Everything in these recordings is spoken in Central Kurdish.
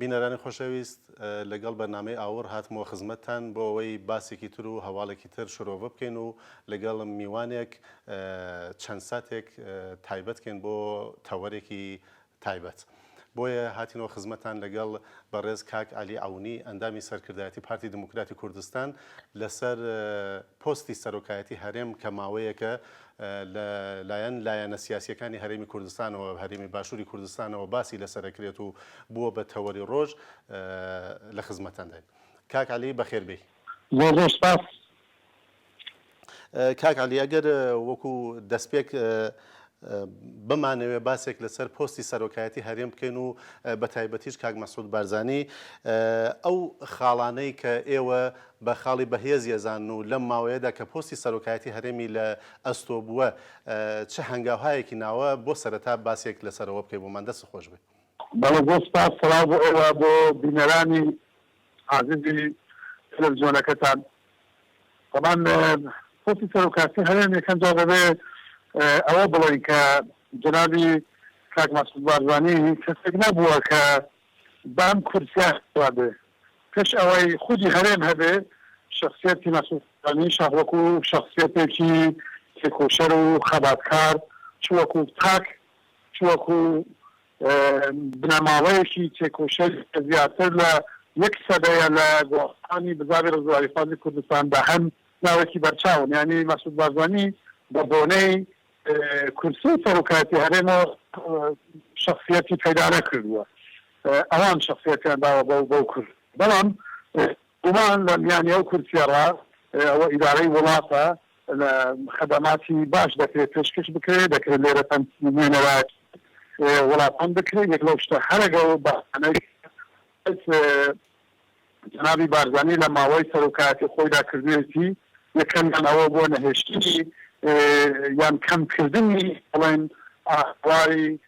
بینەرانی خۆشەویست لەگەڵ بەرنامەی ئاور هاتمەوە خزمەتتان بۆ ئەوەی باسێکی تر و هەواڵێکی تر شرۆڤە بکەین و لەگەڵ میوانێک چەند ساتێک تایبەت بکەین بۆ تەوەرێکی تایبەت. بۆیە هاتینەوە خزمەتان لەگەڵ بەڕێز کاک عەلی عەونی ئەندامی سەرکردایەتی پارتی دموکراتی کوردستان لەسەر پۆستی سەرۆکایەتی هەرێم کە ماوەیەکە لایەنە سیاسیەکانی هەرێمی کوردستانەوە هەرێمی باشووری کوردستانەوە باسی لەسەرەکرێت و بووە بە تەوەری ڕۆژ لە خزمەتانداین. کاک عەلی بەخێربێی. زۆر سپاس. کاک عەلی ئەگەر وەکو دەستپێک بمانەوێ باسێک لەسەر پۆستی سەرۆکایەتی هەرێم بکەین و بە تایبەتیش کاک مەسعود بارزانی ئەو خاڵانەی کە ئێوە بە خاڵی بەهێز یەزان و لەم ماوەیەدا کە پۆستی سەرۆکایەتی هەرێمی لە ئەستۆ بووە چه هەنگاوهایەکی ناوە بۆ سەرەتا باسێک لەسەرەوە بکەی بۆمان دەست خۆش بێ. بەڵێ زۆر سپاس سەڵاو بۆ ئێوە بۆ بینەرانی عازیزی تەلەڤیزیۆنەکەتان. طبعاً پۆستی سەرۆکایەتی هەرێم یەکەم جا دەبێ ئەوە بڵێن کە جنابی کاک مەسعود بارزانی کەسێک نەبووە کە بام کورسیا بێ پێش ئەوەی خودی هەرێم هەبێ شخصیەتی مەسعود بارزانی وەکو شخصیەتێکی تێکۆشەر و خەباتکار چوەکو تاک چوەکو بنەماڵەیەکی تێکۆشەر زیاتر لە 1% لە گۆڕانی بزاری ڕزگاری فەرمی کوردستان بە هەم ناوێکی بەرچاون. یعنی مەسعود بارزانی بە بۆنەی کورسی سەرۆکایەتی هەرێمەوە شخصیەتی پەیدا نەکردووە. ئەوان شخصیەتیان داوە بەو کورد. بەڵام گومان لە میانی ئەو کورسیەڕا ئەوە ئیدارەی وڵاتە لە خەدەماتی باش دەکرێت پێشکەش بکرێت، دەکرێت لێرە تەنسیڵات وڵاتان بکرێت. یەک لەو شتە هەرەگەوە بەهانەی جنابی بارزانی لە ماوەی سەرۆکایەتی خۆیدا کردوێتی یەکەمیان ئەوە بۆ نەهێشتنی یان کەمکردنی بڵێن ئاواری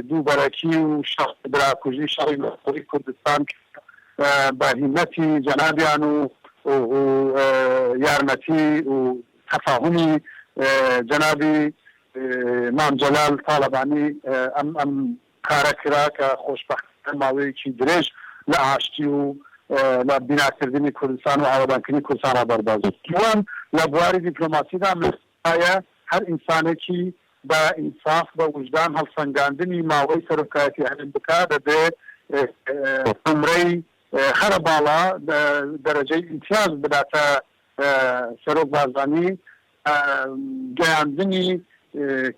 دووبەرەکی و براکوژی شەڕی لەخۆی کوردستان بە هیمەتی جەنابیان و یارمەتی و تەفاهمی جەنابی مام جەلال تاڵەبانی ئەم کارە کرا کە خۆشبەختانە ماوەیەکی درێژ لە ئاشتی و لە بیناکردنی کوردستان و ئاوادانکردنی کوردستان ڕابەردازی. دووەم لە بواری دیپلۆماسیدا ئایا هەر ئینسانێکی بە ئینساف بە وجدان هەڵسەنگاندنی ماوەی سەرۆکایەتی هەرێم بکا دەبێت عمرەی هەرە باڵا دەرەجەی ئیمتیاز بداتە سەرۆک بارزانی گەیاندنی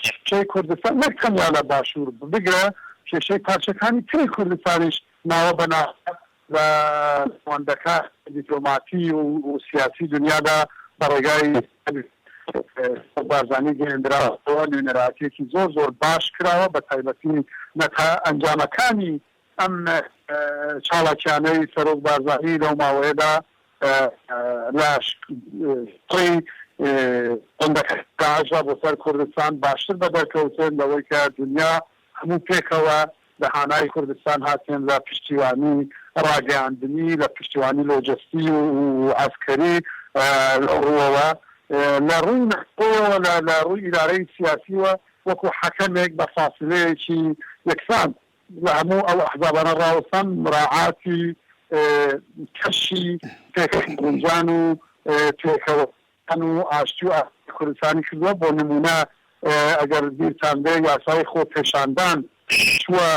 کێشەی کوردستان نەک تەنیا لە باشوور بگرە کێشەی پارچەکانی تری کوردستانیش ناوە بەناو لە ئەوەندەکە دیپلۆماتی و سیاسی دنیادا بەڕێگای بارزانی گەیاندراوە نوێنەراتێکی زۆر باش کراوە بە تایبەتی نەتا ئەنجامەکانی ئەم چاڵاکیانەی سەرۆک بارزانی لەو ماوەیەدا لە قڕی ئەوەندەکە بۆ سەر کوردستان باشتر بەدەرکەوتن لەوەی کە دنیا هەموو پێکەوە لە هانای کوردستان هاتێن لە پشتیوانی ڕاگەیاندنی لە پشتیوانی لۆجستی و ئاسکەری لەو ڕووەوە لە ڕووی نەخۆیەوە لە ڕووی ئیدارەی سیاسیوە وەکو حەکەمێک بە فاسلەیەکی یەکسان لە هەموو ئەو ئەحزابانە ڕاوەستان مراعاتی کەشی پێکەی گونجان و پێکەوەکان و ئاشتی و کوردستانی کردووە. بۆ نمونە ئەگەر بیرتان بێ یاسای خۆ پێشاندان چووە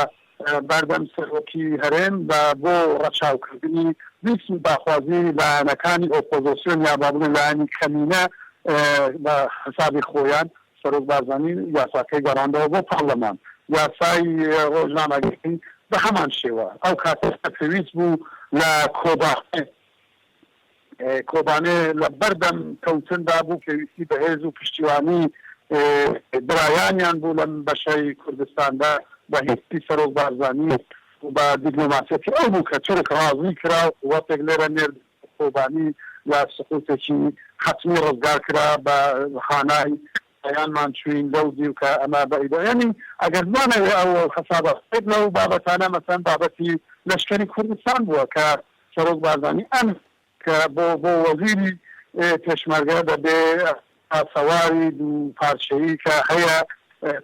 بەردەم سەرۆکی هەرێم بۆ ڕەچاوکردنی ویسم باخوازی لایەنەکانی ئۆپۆزیسیۆن یا با بڵێن لایەنی کەمینە بە حسابی خۆیان سەرۆک بارزانی یاساکەی گەڕاندەوە بۆ پەرلەمان. یاسای ڕۆژنامەگەری بە هەمان شێوە ئەو کاتێک پێویست بوو لە کۆبانێ لە بەردەم کەوتندا بوو پێویستی بەهێز و پشتیوانی برایانیان بوو لەم بەشەی کوردستاندا بە هیچی سەرۆک بارزانی و بە دیپلۆماسیەتی ئەو بوو کە تورک ڕازی کرا وەختێک لێرە نێر کۆبانی یا سقوتێکی حتمی ڕزگار کرا بە خانای یانمان چوین لەو دیو کە ئەمە بەئیدە یعنی ئەگەر بمانەوێ ئەو حسابە لەو بابەتانە مەسەن بابەتی لەشکەری کوردستان بووە کە سەرۆک بارزانی ئەم کە بۆ وەزیری پێشمەرگە دەبێ سەواری دوو پارچەیی کە هەیە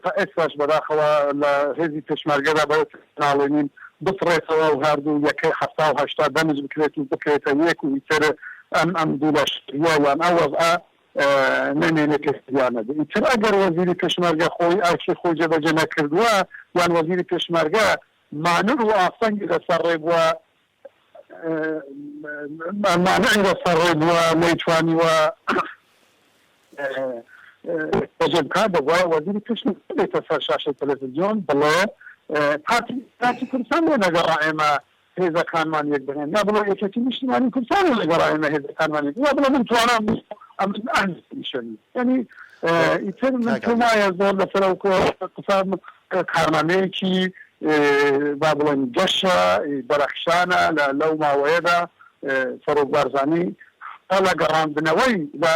تا ئێستاش بەداخەوە لە هێزی پێشمەرگەدا بە ناڵێنین بفرێتەوە و هەردوو یەکەی هەفتا و هەشتا دەمز بکرێت و بکرێتە یەک و ئیتر ئەم دوو لەشکریان ئەو وەضعە نامێنێت نەبێ. ئیتر ئەگەر وەزیری پێشمەرگە خۆی ئاکی خۆی جێبەجێ نەکردووە یان وەزیری پێشمەرگە مانور و ئاسەنگی لەسەر ڕێبووە مانعی لەسەر ڕێبووە نەیتوانیوە بەجێبکە دەبووە وەزیری پێشمەرگە بێتە سەر شاشەی تەلەڤیزیۆن بڵێ پارتی کوردستان لێ نەگەڕا ئێمە هێزەکانمان یەک بهێن یا بڵێ یەکێتی نیشتیمانی کوردستان لێ نەگەڕا ئێمە هێزەکانمان یەک یا بڵێ من توانام ئەنیشەنی یعنی ئیتر من تۆمایە زۆر لەسەر ئەو قسە کارنامەیەکی با بڵێن گەشە بەرەخشانە لەو ماوەیەدا فەرۆک بارزانی لە گەڕاندنەوەی لە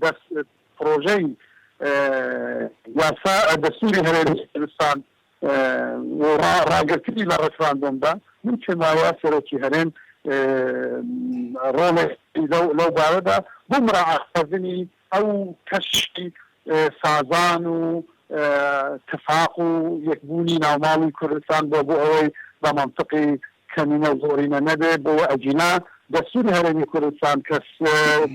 دەست پرۆژەی یاسا دەستوری هەرێمی کوردستان ڕاگررتنی لە ڕفراندۆمدا من چماوە سەرۆکی هەرێم ڕۆڵێکی لەو بارەدا بۆ مراعاتکردنی ئەو کەشی سازان و تفاق و یەکبوونی ناوماڵی کوردستان بۆ ئەوەی بە منطقی کەمینە و زۆرینە نەبێ بۆ ئەجینا دەستوری هەرێمی کوردستان کەس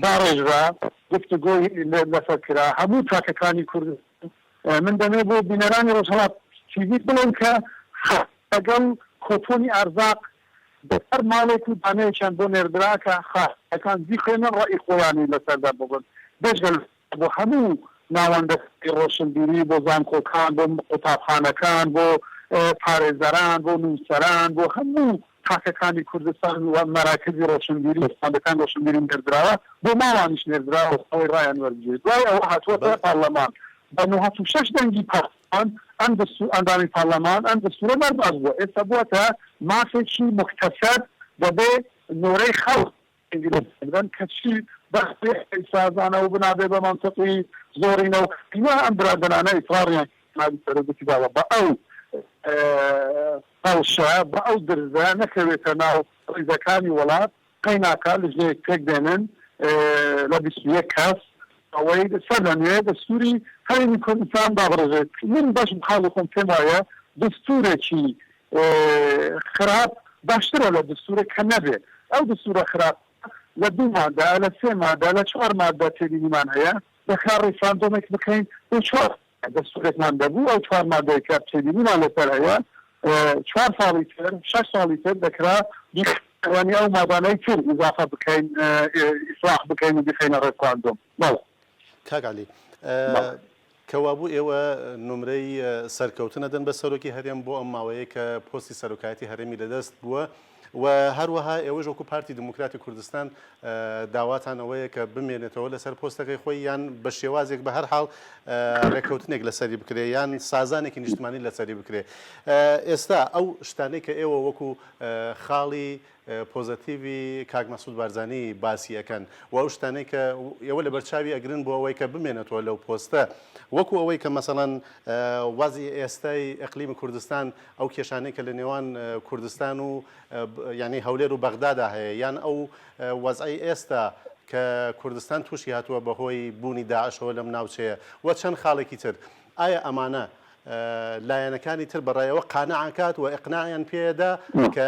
داڕێژرا گفتگۆی لەسەر کرا هەموو تاکەکانی کوردستان من دەمێ بۆ بینەرانی ڕۆژهەڵات تیڤی بڵێن کە لەگەڵ کۆتۆنی ئارزاق بەسەر ماڵێک و دانەیەکیان بۆ نێردراکە خاکەکان بیخوێنن ڕێی خۆیانی لەسەردا بگن بێژگەل بۆ هەموو ناوەندەکانی ڕۆشنبیری بۆ زانکۆکان بۆ قوتابخانەکان بۆ پارێزەران بۆ نووسەران بۆ هەموو تاکەکانی کوردستان و مەراکزی ڕۆشنبیری ئستاندەکان ڕۆشنبیری نێردراوە بۆ ماوانیش نێردراوە ئەوەی ڕایان وەرگێت دوای ئەوە هاتووە پارلەمان بە 96 دەنگی پارلەمان ئەندامی پارلەمان ئەم دەستورە بەرباز بووە ئێستا بووەتە مافێکی مختصر دەبێ نۆرەی خەڵک ئینگلیزیدان کەچی بەختی سازانە و بنابێ بە منطقی زۆرینەوە ئەم برادرانە ئیسراڕیان سەرۆکی داوە بە ئەو ئەوشە بە ئەو درزە نەکەوێتە ناو ڕیزەکانی وڵات قەیناکە لەژێک تێک دێنن لە 21 کەس ئەوەی سەر لە نوێ دەستوری هەرێمی کوردستان دابڕێژێت من باش بخاڵی خۆم پێم وایە دەستورێکی خراپ باشترە لە دەستورێک کە نەبێ ئەو دەستورە خراپ لە 2 مادە لە 3 مادە لە 4 مادە تێبینیمان هەیە دەکار ڕێفراندۆمێک بکەین بۆ 4 دەستورێکمان دەبوو ئەو 4 مادەی کە تێبینیمان لەسەر هەیە 4 ساڵی تر 6 ساڵی تر دەکرا وانی ئەو مادانەی تر ئیزافە بکەین ئیسلاح بکەین و بخەینە ڕێفراندۆم بەڵێ کاگالی کەوابوو ئێوە نمرەی سەرکەوتنە دەن بە سەرۆکی هەرێم بۆ ئەم ماوەیە کە پۆستی سەرۆکایەتی هەرێمی لەدەست بووە و هەروەها ئێوەش وەکو پارتی دموکراتی کوردستان داواتان ئەوەیە کە بمێنێتەوە لەسەر پۆستەکەی خۆی یان بە شێوازێک بە هەر حاڵ ڕێککەوتنێک لەسەری بکرێ یان سازانێکی نیشتمانی لەسەری بکرێ ئێستا ئەو شتانەی کە ئێوە وەکو خاڵی پۆزتیڤی کاک مەسعود بارزانی باسی ئەەکەن و ئەو شتانەی کە ئێوە لە بەرچاوی ئەگرن بۆ ئەوەی کە بمێنێتەوە لەو پۆستە وەکو ئەوەی کە مەسەڵەن وازی ئێستای ئەقلیمی کوردستان ئەو کێشانەی کە لە نێوان کوردستان و ینی هەولێر و بەغدادا هەیە یان ئەو وەزعی ئێستا کە کوردستان تووشی هاتووە بەهۆی بوونی داعشەوە لەم ناوچەیە و چەند خاڵێکی تر ئایا ئەمانە لایەنەکانی تر بەڕایەوە قانەعکات و ئەقناعیان پێدا کە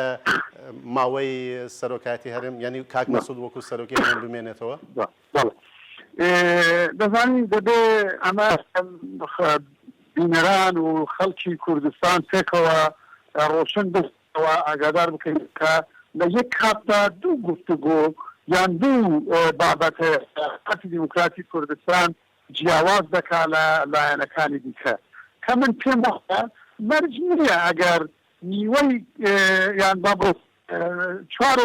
ماوەی سەرۆکایەتی هەرێم ینی کاک مەسعود وەکو سەرۆکی هەرێم بمێنێتەوە دەزانی دەبێ ئەمە بینەران و خەڵکی کوردستان پێکەوە ڕۆشن بەوە ئاگادار بکەین کە لە یەک کاتدا دوو گفتوگۆ یان دوو بابەتە پارتی دیموکراتی کوردستان جیاواز دەکا لە لایەنەکانی دیکە کە من پێم وەختە مەرج نییە ئەگەر نیوەی یان با 4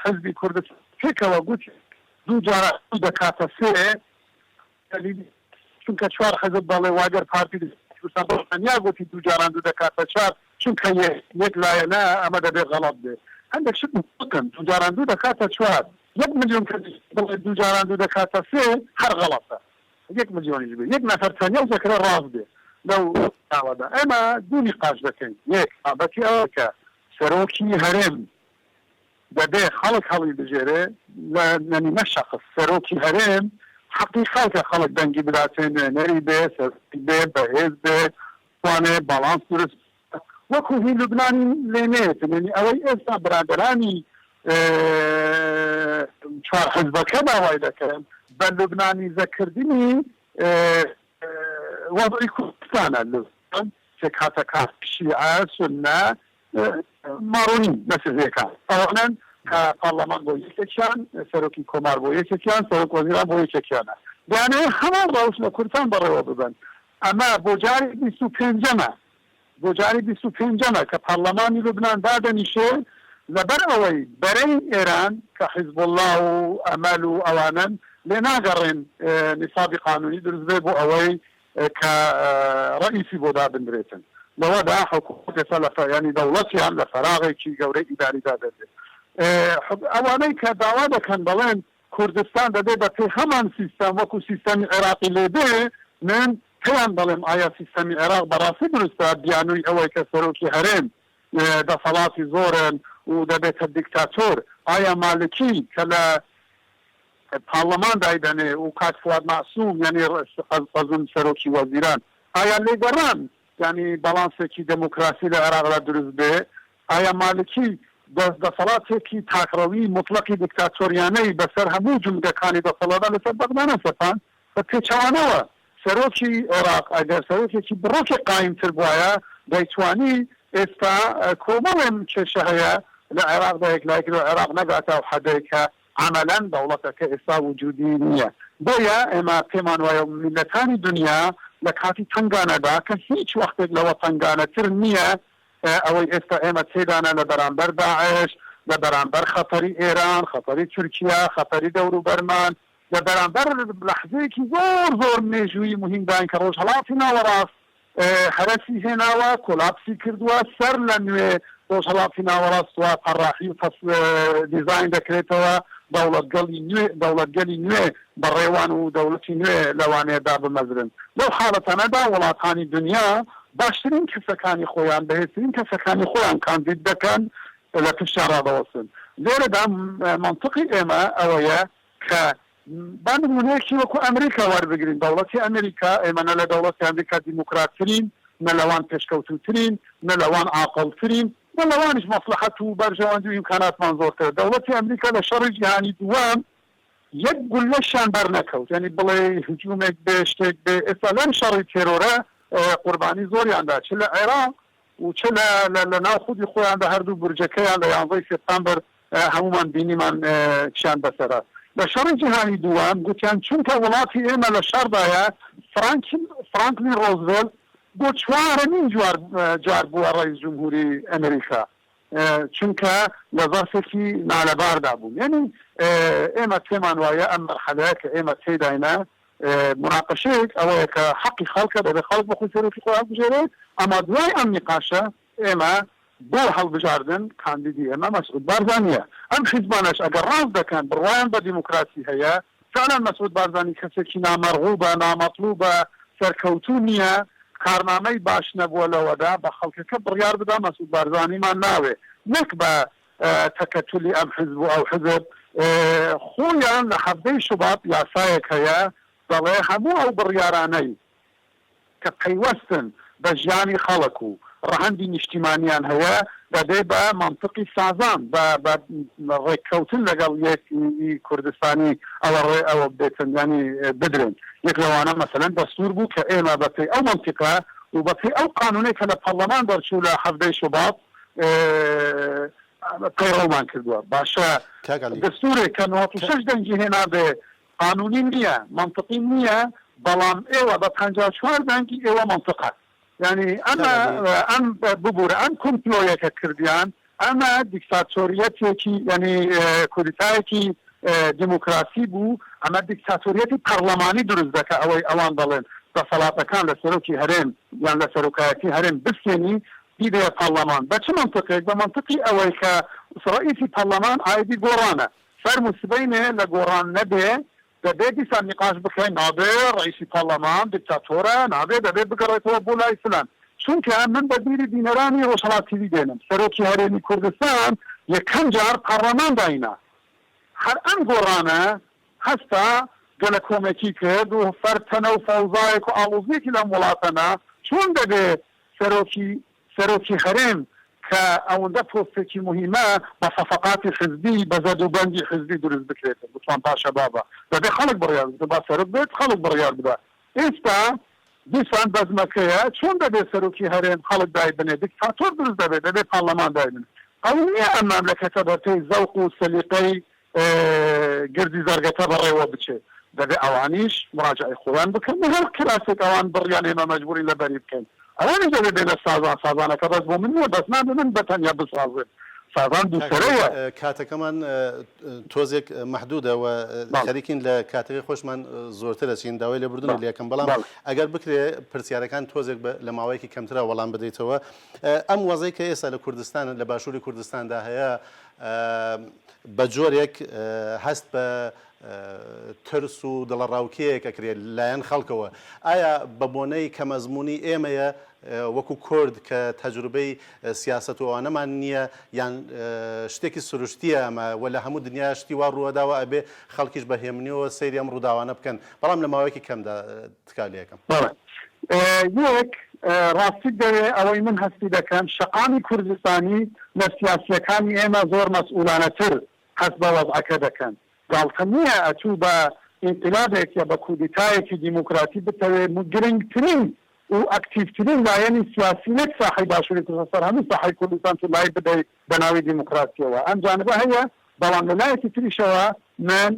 حزبی کوردستان پێکەوە گوتی دوو جارە دەکاتە 3 چونکە 4 حزب بەڵێ واگەر پارتی کوردستان یا گوتی دوو جاران دوو دەکاتە 4 چونکە یەک لایەنە ئەمە دەبێت غەڵەت بێ هەندێک شت بکەن دوو جاران دوو دەکاتە 4 1 ملیۆن بڵێ دوو جاران دوو دەکاتە 3 هەر غەڵەتە 1 ملیۆنیش بێ 1 نەفەر تەنیا و دەکرێت ڕاست بێ لەو داوادا ئێمە دوو نیقاش دەکەین یەک بابەتی ئەوە کە سەرۆکی هەرێم دەبێ خەڵک هەڵی بژێرێ لە نەنیمە شەخص سەرۆکی هەرێم حقیقەتە خەڵک دەنگی بداتێن نوێنەری بێ سەرۆکی بێ بەهێز بێ توانێ باڵانس درست وەکو هی لوبنانی لێنێتنی ئەوەی ئێستا برادرانی چوار حزبەکە داوای دەکەن بە لوبنانی زەکردنی وەضعی کوردستانە لوبنان کە کاتەکە شیعە سونە ماڕۆنی مەسزێکە ئەوانن کە پارلەمان بۆ یەکێکیان سەرۆکی کۆمار بۆ یەکێکیان سەرۆک وەزیران بۆ یەکێکیانە دەیانەوێت هەمان ڕەوش لە کوردستان بەڕێوە ببن ئەمە بۆ جاری 25ەمە بۆ جاری 25ەمە کە پارلەمانی لوبنان دادەنیشێ لەبەر ئەوەی بەرەی ئێران کە حیزب الله و ئەمەل و ئەوانن لێ ناگەڕێن نیسابی قانونی دروست بێ بۆ ئەوەی کە ڕئیسی بۆ دابدرێتن لەوەدا حکوومەت ینی دەوڵەتیان لە فەراغێکی گەورەی ئیداریدا دەبێت ئەوانەی کە داوا دەکەن بەڵێن کوردستان دەبێت بە پێی هەمان سیستەم وەکو سیستەمی عێراقی لێبێ من پێیان بەڵێم ئایا سیستەمی عێراق بەڕاستی دروستە بیانووی ئەوەی کە سەرۆکی هەرێم دەسەڵاتی زۆرن و دەبێتە دیکتاتۆر ئایا مالکی کە لە پارلەمان دایدەنێ و کات فواد معسووم یعنی قەزم سەرۆکی وەزیران ئایا لێگەڕان ینی بەڵانسێکی دموکراسی لە عێراقدا دروست بێ ئایا مالکی دەسەڵاتێکی تاکڕەوی مطلقی دیکتاتۆریانەی بەسەر هەموو جملەکانی دەسەڵاتدا لەسەر بەغدانە سەپان بە پێچەوانەوە سەرۆکی عێراق ئەگەر سەرۆکێکی بڕۆکی قایمتر بووایە دەیتوانی ئێستا کۆمەڵێن کێشە هەیە لە عێراقدا یەکلایەک لە عێراق نەگاتە و حەدەیەکە عملاً دەوڵەتەکە ئێستا وجودی نییە بۆیە ئێمە پێمان وایە میلەتانی دنیا لە کاتی تنگانەدا کە هیچ وەختێک لەوە تنگانەتر نییە ئەوەی ئێستا ئێمە تێدانە لە بەرامبەر داعش لە بەرامبەر خەتەری ئێران خەتەری تورکیا خەتەری دەوروبەرمان لە بەرامبەر لەحظەیەکی زۆر مێژووی مهمدان کە ڕۆژهەڵاتی ناوەڕاست هەرەسی هێناوە کۆلاپسی کردووە سەر لە نوێ ڕۆژهەڵاتی ناوەڕاستوە پەڕاحی دیزاین دەکرێتەوە دەوڵەتگەلی نوێ بەڕێوان و دەوڵەتی نوێ لەوانەیەدا بمەزرن لەو حاڵەتانەدا وڵاتانی دنیا باشترین کەسەکانی خۆیان بەهێزترین کەسەکانی خۆیان کاندید دەکەن لە پشتیان ڕادەوەستن لێرەدا منطقی ئێمە ئەوەیە کە با نمونەیەکی وەکو ئەمریکا وەربگرین دەوڵەتی ئەمریکا ئێمە نە لە دەوڵەتی ئەمریکا دیموکراتترین نە لەوان پێشکەوتوترین نە لەوان عاقڵترین نە لەوانش مەسلحەت و بەرژەوەندی و ئیمکاناتمان زۆرتر دەوڵەتی ئەمریکا لە شەڕی جیهانی دووەم یەک گولەشیان بەرنەکەوت یعنی بڵێ هجوومێک بێ شتێک بێ ئێستا لەم شەڕی تێرۆرە قوربانی زۆریاندا چ لە عێراق و چ لە ناو خودی خۆیاندا هەردوو برجەکەیان لە 11 سپتامبەر هەمومان بینیمان کشیان بەسەرە لە شەڕی جیهانی دووەم گوتیان چونکە وڵاتی ئێمە لە شەڕدایە فرانکلین ڕۆزڤلت بۆ چوارەمین جار بووە ڕئیس جمهوری ئەمریکا چونکە لە ظەرفێکی نالەباردا بوو یعنی ئێمە پێمان وایە ئەم مەرحەلەیە کە ئێمە تێداینە مناقشەیەک ئەوەیە کە حەقی خەڵکە دەبێت خەڵک بە خۆی سەرۆکی خۆیان بژێرێت ئەمە دوای ئەم نیقاشە ئێمە بۆ هەڵبژاردن کاندیدی ئێمە مەسعود بارزانیە ئەم حیزبانەش ئەگەر ڕاست دەکەن بڕوایان بە دیموکراسی هەیە فعلا مەسعود بارزانی کەسێکی نامەرغوبە نامەطلوبە سەرکەوتوو نییە کارنامەی باش نەبووە لەوەدا بە خەڵکەکە بڕیار بدا مەسعود بارزانیمان ناوێ نەک بە تەکەتولی ئەم حزب و ئەو حزب خۆیان لە هەفتەی شوبات یاسایەک هەیە دەڵێ هەموو ئەو بڕیارانەی کە پەیوەستن بە ژیانی خەڵک و ڕەهەندی نیشتیمانیان هەیە دەبێت بە منطقی سازان بە ڕێککەوتن لەگەڵ یەکی کوردستانی ئەوە بێتن ینی بدرن یەک لەوانە مەسەلەن دەستور بوو کە ئێمە بەپێی ئەو منطقە و بەپێی ئەو قانونێک کە لە پەرلەمان دەرچوو لە هەفتەی شوبات پەیڕەومان کردووە باشە دەستورێک کە 96 دەنگی هێنا بێ قانونی نییە منطقی نییە بەڵام ئێوە بە 54 دەنگی ئێوە منطقە يعني ئەم ببوورە ئەم کۆمپلۆیەکە کردیان ئەمە دیکتاتۆریەتێکی ینی کوردستایەکی دیموکراسی بوو ئەمە دیکتاتۆریەتی پەرلەمانی دروست دەکە ئەوەی ئەوان دەڵێن دەسەڵاتەکان لە سەرۆکی هەرێم یان لە سەرۆکایەتی هەرێم بستێنی بیدەیە پەرلەمان بە چ منطقێک بە منطقی ئەوەی کە ڕئیسی پەرلەمان ئایدی گۆڕانە فەرمو سبەینێ لە گۆڕان نەبێ دەبێت دیسان نیقاش بکەین نابێ ڕئیسی پەرلەمان دیکتاتۆرە نابێ دەبێت بگەڕێتەوە بۆ لای فلان چونکە من بە بیری دینەرانی ڕۆژهەڵاتی دێنم سەرۆکی هەرێمی کوردستان یەکەم جار پەرلەمان داینا هەر ئەم گۆڕانە هەستا گەلە کۆمەکی کرد و فەرتەنە و فەوزایەک و ئاڵوزیەکی لەم وڵاتەنە چۆن دەبێت سەرۆکی سەرۆکی هەرێم کە ئەوەندە پۆستێکی مهمە بە سەفقاتی حزبی بە زەدوبەندی حزبی دروست بکرێتە بتوان پاشە بابە دەبێ خەڵک بڕیار بدە با سەرۆک بێت خەڵک بڕیار بدە ئێستا دیسان بەزمەکەیە چۆن دەبێت سەرۆکی هەرێم خەڵک دای بنێ دیکتاتۆر دروست دەبێت دەبێت پارلەمان دای بنێ ئەو نییە ئەم مەملەکەتە بەپێی زەوق و سەلیقەی گردی زەرگەتە بەڕێوە بچێت دەبێت ئەوانیش مراجعی خۆیان بکەن هەر کلاسێک ئەوان بڕیان ئێمە مەجبوری لەبەری بکەین ئەوانش دەبێت بێنە سازان سازانەکە بەس بۆ من نیوە دەست نادە من بەتەنیا بسازێت سازان دووسەرەیە کاتەکەمان تۆزێک محدودەوە خەریکین لە کاتەکەی خۆشمان زۆرتر ئەچین داوای لێبوردنی لێکم بەڵام ئەگەر بکرێ پرسیارەکان تۆزێک لە ماوەیەکی کەمترە وەڵام بدەیتەوە ئەم وەزەی کە ئێستا لە کوردستان لە باشووری کوردستاندا هەیە بە جۆرێک هەست بە ترس و دڵەڕاوکەیەک ئەکرێت لایەن خەڵکەوە ئایا بە بۆنەی کە مەزمونی ئێمەیە وەکو کورد کە تەجروبەی سیاست و ئەوانەمان نییە یان شتێکی سروشتیە ئەمە و لە هەموو دنیا شتی وا ڕووەداوە ئەبێ خەڵکیش بەهێمنیەوە سەیری ئەم ڕووداوانە بکەن بەڵام لە ماوەیەکی کەمدا تکالەکەم یەک ڕاستی دەوێ ئەوەی من هەستی دەکەم شەقامی کوردستانی لە سیاسیەکانی ئێمە زۆر مەسئولانەتر هەست بە وەزعەکە دەکەن گاڵتە نییە ئەچوو بە ئینقلابێک یا بە کودتایەکی دیموکراتی بتەوێ گرنگترین و ئەکتیڤترین لایەنی سیاسی نەک ساحەی باشووری کوردستان هەموو ساحەی کوردستان تو لای بدەیت بە ناوی دیموکراسیەوە ئەم جانبە هەیە بەڵام لە لایەکی تریشەوە من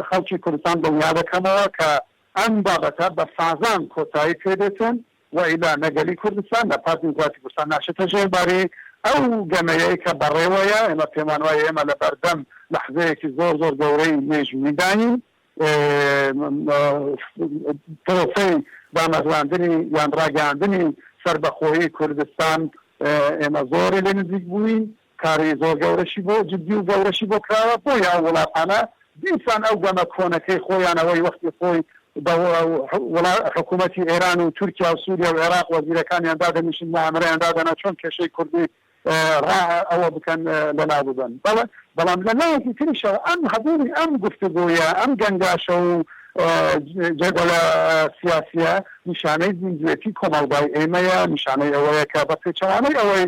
خەڵکی کوردستان دڵنیا دەکەمەوە کە ئەم بابەتە بە سازان کۆتایی پێ دێتن وئیلا نەگەلی کوردستان لە پارتی دیموکراتی کوردستان ناشێتە ژێرباری ئەو گەمەیەی کە بەڕێوەیە ئێمە پێمان وایە ئێمە لە بەردەم لەحزەیەکی زۆر زۆر گەورەی مێژووی دانین پرۆسەی دامەزراندنی یان ڕاگەاندنی سەربەخۆیی کوردستان ئێمە زۆری لێ نزیک بووین کاری زۆر گەورەشی بۆ جددی و گەورەشی بۆ کراوە بۆ یا وڵاتانە دیسان ئەو گەمە کۆنەکەی خۆیانەوەی وەختی خۆی حکوومەتی ئێران و تورکیا و سووریا و عێراق وەزیرەکانیان دادەنیشن لە ئەمریکایان دادەنا چۆن کێشەی کوردی ئەوە بکەن لە نابووبن بەڵام لە لایەکی تریشەوە ئەم هەبوونی ئەم گفتگۆیە ئەم گەنگاشە و جێگەلە سیاسیە نیشانەی زیندوێتی کۆمەڵگای ئێمەیە نیشانەی ئەوەیە کە بە پێچەوانەی ئەوەی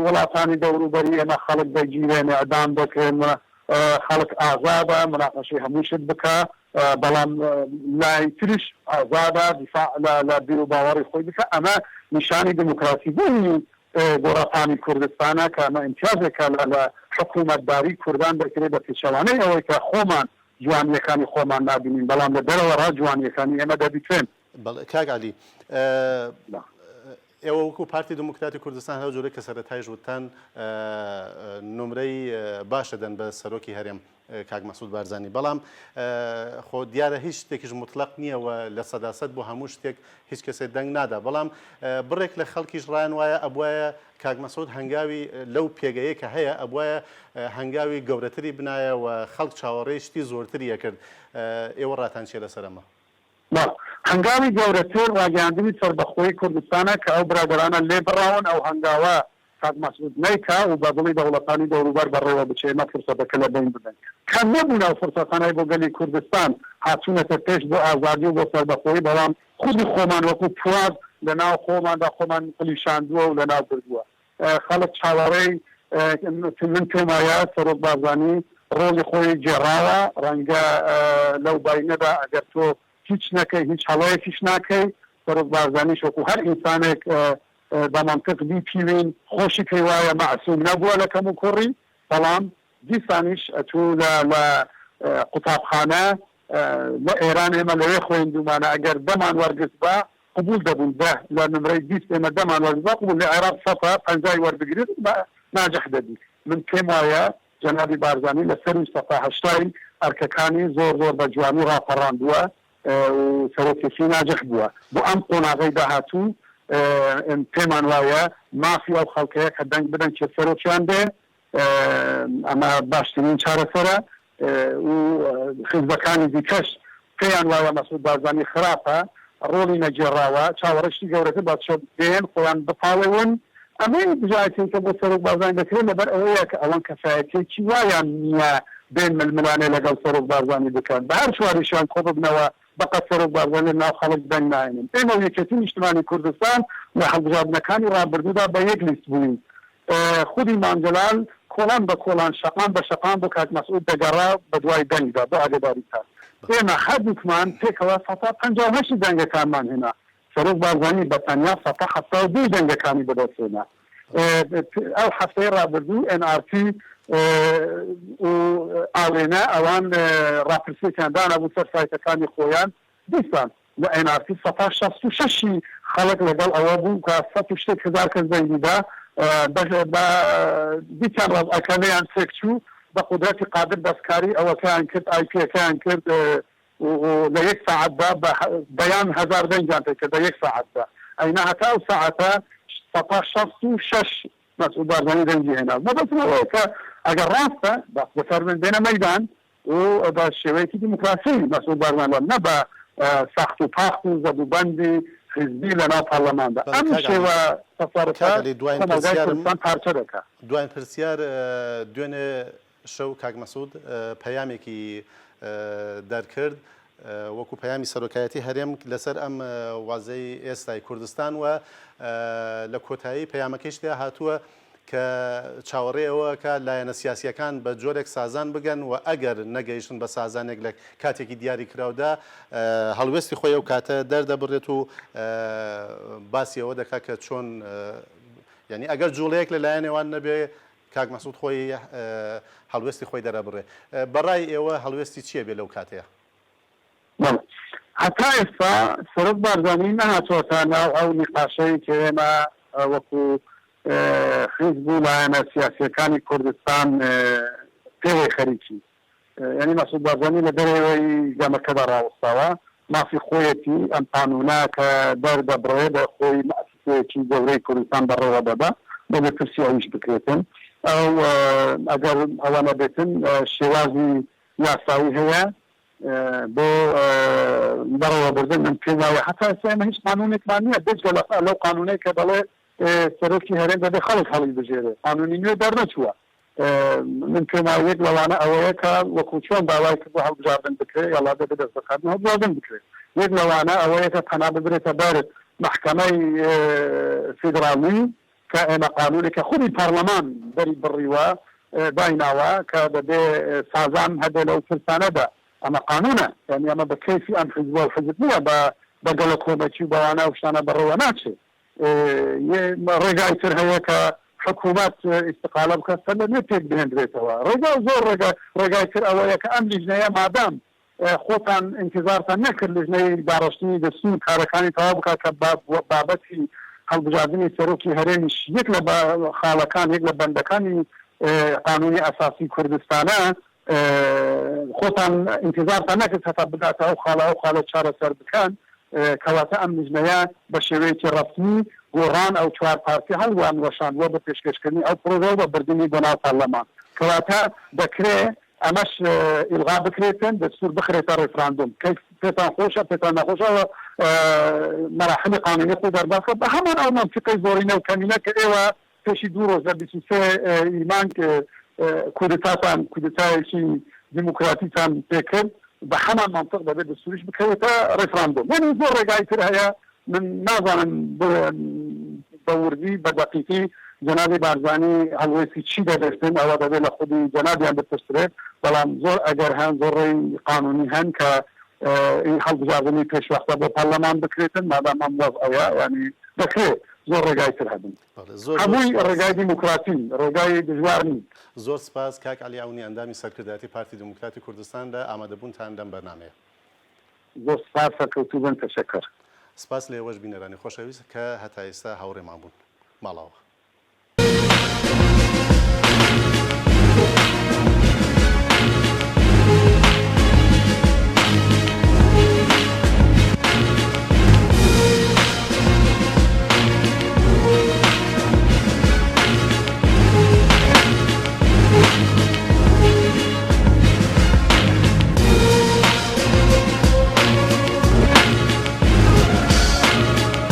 وڵاتانی دەوروبەری ئێمە خەڵک دەگیرێن ئەدام دەکرێن خەڵک ئازادە مناقەشەی هەموو شت بکە بەڵام لای تریش ئازادە دیفاع لە بیر و باوەڕی خۆی بکە ئەمە نیشانی دموکراسی بوونی گۆڕەپانی کوردستانە کە ئەمە امتیازێکە لە حکوومەتداری کوردان دەکرێت بە پێچەوانەی ئەوەی کە خۆمان جوانیەکانی خۆمان نبینین بەڵام لە دەرەوە ڕا جوانیەکانی ئێمە دەبیترێن کاک عەلی ئێوە وەکو پارتی دموکراتی کوردستان هەو جۆرە کە سەرەتای ژووتان نمرەی باشەدەن بە سەرۆکی هەرێم کاک مەسعود بارزانی بەڵام خۆ دیارە هیچ شتێکیش مطلق نییەوە لە سەداسەت بۆ هەموو شتێک هیچ کەسێک دەنگ نادا بەڵام بڕێک لە خەڵکیش ڕایان وایە ئەبوایە کاک مەسعود هەنگاوی لەو پێگەیە کە هەیە ئەبوایە هەنگاوی گەورەتری بنایە و خەڵک چاوەڕێی شتی زۆرتری یەکرد ئێوە ڕاتان چێ لەسەرەمە هەنگاوی گەورەتر ڕاگەاندنی سەربەخۆیی کوردستانە کە ئەو برادرانە لێ بڕاون ئەو هەنگاوە کاک مەسعود نیکا و بە دڵی دەوڵەتانی دەوروبەر بەڕێوە بچێ ئێمە فرسەتەکە لە بین بدەن کە نەبوون ئەو فرسەتانەی بۆ گەلی کوردستان هاتوونەتە پێش بۆ ئازادی و بۆ سەربەخۆیی بەڵام خودی خۆمان وەکو پواز لە ناو خۆماندا خۆمان قلیشاندووە و لە ناو بردووە خەڵک چاوەڕێی من پێم وایە سەرۆک بارزانی ڕۆڵی خۆی جێڕاوە ڕەنگە لەو باینەدا ئەگەر تۆ هیچ نەکەی هیچ هەڵەیەکیش ناکەی سەرۆک بارزانیش وەکو هەر ئینسانێک بە مەنطق بیپیوین خۆشی پێی وایە مەعسووم نەبووە لە کەم و کوڕی بەڵام دیسانیش ئەچوو لە قوتابخانە لە ئێران ئێمە لەوێ خوێندومانە ئەگەر دەمان وەرگرت بە قبول دەبوون لە نمرەی 20 ئێمە دەمان وەرگرت بە قبول لە عێراق سەفە 50 وەربگرێت ناجەح دەبی من پێم وایە جەنابی بارزانی لەسەر سەفە 80 ئەرکەکانی زۆر زۆر بە جوانی ڕاپەڕاندووە و سەرۆکێکی ناجەح بووە بۆ ئەم قۆناغەی داهاتوو پێمان وایە مافی ئەو خەڵکەیە کە دەنگ بدەن چێ سەرۆکیان بێ ئەمە باشترین چارەسەرە و حیزبەکانی دیکەش پێیان وایە مەسعود بارزانی خراپە ڕۆڵی نەجێڕاوە چاوەڕێشتی گەورەتر باشە بێن خۆیان بپاڵێون ئەمەی بجایەتین کە بۆ سەرۆک بارزانی دەکرێت لەبەر ئەوەیە کە ئەوەن کەفایەتێکی وایان نییە بین ململانێ لەگەڵ سەرۆک بارزانی بکەن بە هەر چواریشیان کۆ ببنەوە بەقەت سەرۆک بارزانی ناو خەڵک دەنگ ناێنن ئێمە یەکێتی نیشتمانی کوردستان لە هەڵبژاردنەکانی ڕابردوودا بە یەک لیست بووین خودی مانجلال کۆڵان بە کۆڵان شەقام بە شەقام بۆ کاک مەسعود دەگەڕا بە دوای دەنگدا بۆ ئاگاداری کات ئێمە هەردووکمان پێکەوە 158 دەنگەکانمان هێنا سەرۆک بارزانانی بەتەنیا 172 دەنگەکانی بەدەستهێنا ئەو هەفتەی ڕابردوو NRC ئاڵێنە ئەوان ڕاپرسیەکیان دانابوو سەر سایتەکانی خۆیان دیسان لە NRC 166 خەڵک لەگەڵ ئەوە بوو کە 100,000 کەس دەنگیدا دیتیان ڕەزئەکانیان تێکچوو بە قودرەتی قادر دەستکاری ئەوەکەیان کرد IPەکەیان کرد لە یەک ساعتدا بەیان 1000 دەنگیان پێکرد لە یەک ساعتدا ئەینا هەتا ئەو ساعەتە 166 مەسعود بارزانی دەنگی هێنا مەبەستمەوەیە کە ئەگەر ڕاستە بەفەرمێن بێنە مەیدان و بە شێوەیەکی دیموکراسی مەسعود بارزان نە بە ساخت و پاخت و زەدوبەندی حزبی لەناو پەرلەماندا ئەم شێوە تەسەڕوفات پارچە دەکات دوایین پرسیار دوێنێ شەو کاک مەسعود پەیامێکی دەرکرد وەکو پەیامی سەرۆکایەتی هەرێم لەسەر ئەم وازەی ئێستای کوردستان و لە کۆتایی پەیامەکەیش تیا هاتووە کە چاوەڕێەوە کە لایەنە سیاسیەکان بە جۆرێک سازان بگەن و ئەگەر نەگەیشتن بە سازانێک لە کاتێکی دیاری کراودا هەڵوێستی خۆی ئەو کاتە دەردەبڕێت و باسی ئەوە دەکات کە چۆن یعنی ئەگەر جوڵەیەک لە لایەنێوان نەبێ کاک مەسعود خۆی هەڵوێستی خۆی دەرەبڕێ بەڕای ئێوە هەڵوێستی چییە بێ لەو کاتەیە هەتا ئێستا سەرۆک بارزانی نەهاتووەتە ناو ئەو نیقاشەی کە ئێمە وەکو حزب و لایەنە سیاسیەکانی کوردستان پێوەی خەریکی یعنی مەسعود بارزانی لە دەرەوەی گەمەکەدا ڕاوەستاوە مافی خۆیەتی ئەم قانونا کە دەردەبڕێ بە خۆی مەسیسەیەکی گەورەی کوردستان بەڕێوە دەدا بۆ بەپرسی ئەویش بکرێتن ئەو ئەگەر ئەوە نەبێتن شێوازی یاساوی هەیە بۆ بەڕێوە بردن من پێ وایە هەتا ئێستا ئێمە هیچ قانونێکمان نییە بێجگە لەو قانونەی کە دەڵێ سەرۆکی هەرێم دەبێ خەڵک هەڵی بژێرێ قانونی نوێ دەرنەچووە من پێم وایە یەک لەوانە ئەوەیە کە وەکو چۆن داوای کرد بۆ هەڵبژاردن بکرێت یاڵا دەبێت دەستبەکاتن هەڵبژاردن بکرێت یەک لەوانە ئەوەیە کە پەنا ببرێتە بەر محکەمەی فیدراڵی کە ئێمە قانونێکە خودی پەرلەمان بەری بڕیوە دایناوە کە دەبێ سازان هەبێ لەو پرسانەدا ئەمە قانونە یعنی ئەمە بە کەیفی ئەم حزب و حزب نییە بە گەڵە کۆمەکی و بەوانە و شتانە بەڕێوە ناچێت ڕێگای تر هەیە کە حکوومەت ئیستقالە بکەستە لە نوێ پێک بهێنرێتەوە ڕێگا زۆر ڕێگای تر ئەوەیە کە ئەم لیژنەیە مادام خۆتان انتظارتان نەکرد لیژنەی داڕشتنی دەستور کارەکانی تەواو بکات کە بابەتی هەڵبژاردننی سەرۆکی هەرێمیش یەک لە خاڵەکان یەک لە بەندەکانی قانونی ئەساسی کوردستانە خۆتان انتظارتان نەکرد هەتا بداتە ئەو خاڵە چارەسەر بکەن کەواتە ئەم لیژنەیە بە شێوەیەکی ڕەسمی گۆڕان ئەو چوار پارتی هەڵوان وەشاندووە بە پێشکەشکردنی ئەو پرۆژە بە بردننی بەناو پەرلەمان کەواتە دەکرێت ئەمەش ئیلغا بکرێتن دەستور بخرێتە ڕێفراندوم پێتان خۆشە پێتان نەخۆشەوە مەراحلی قانونی خۆ دەرباسکە بە هەمان ئەو منطقەی زۆرینە و کەمینە کە ئێوە پێشی دوو ڕۆژ لە 23 ئیمان کودتایەکی دیموکراتیتان پێکرد بە هەمان منطق دەبێت دەستوریش بکەوێتە ڕێفراندوم یعنی زۆر ڕێگای تر هەیە من نازانم بە وردی بە دەقیقی جەنابی بارزانی هەڵوێستی چی دەدەستن ئەوە دەبێت لە خودی جەنابیان بپرسرێت بەڵام زۆر ئەگەر هەن زۆر ڕێی قانونی هەن کە این هەڵبژاردننی پێشوەختە بۆ پەرلەمان بکرێتن مادام ئەم وەزعەیە ینی دەکرێت زۆر ڕێگای تر هەبن هەمووی ڕێگای دیموکراتی ڕێگای دژوار نین زۆر سپاس کاک عەلی ئەونی ئەندامی سەرکردایەتی پارتی دموکراتی کوردستان لە ئامادەبوونتان لەم بەرنامەیە زۆر سپاس سەرکەوتوو بن تەشەکەر سپاس لە ئێوەش بینەرانی خۆشەویست کە هەتا ئێستا هاوڕێمان بوون ماڵاوە